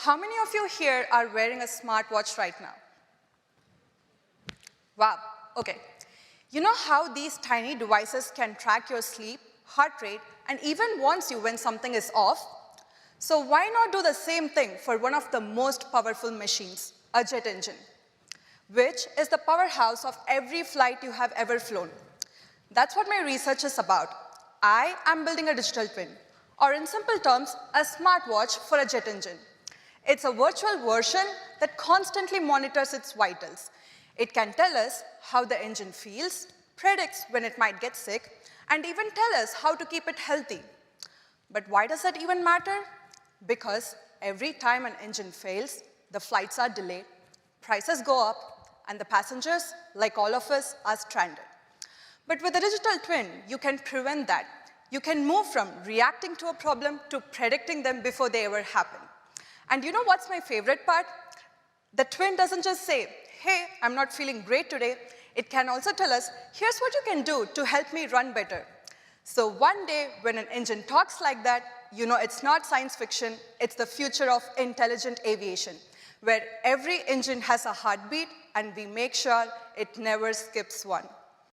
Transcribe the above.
how many of you here are wearing a smartwatch right now? Wow, okay. You know how these tiny devices can track your sleep, heart rate, and even warns you when something is off? So why not do the same thing for one of the most powerful machines, a jet engine, which is the powerhouse of every flight you have ever flown. That's what my research is about. I am building a digital twin, or in simple terms, a smartwatch for a jet engine. It's a virtual version that constantly monitors its vitals. It can tell us how the engine feels, predicts when it might get sick, and even tell us how to keep it healthy. But why does that even matter? Because every time an engine fails, the flights are delayed, prices go up, and the passengers, like all of us, are stranded. But with a digital twin, you can prevent that. You can move from reacting to a problem to predicting them before they ever happen. And you know what's my favorite part? The twin doesn't just say, hey, I'm not feeling great today. It can also tell us, here's what you can do to help me run better. So one day, when an engine talks like that, you know it's not science fiction, it's the future of intelligent aviation, where every engine has a heartbeat and we make sure it never skips one.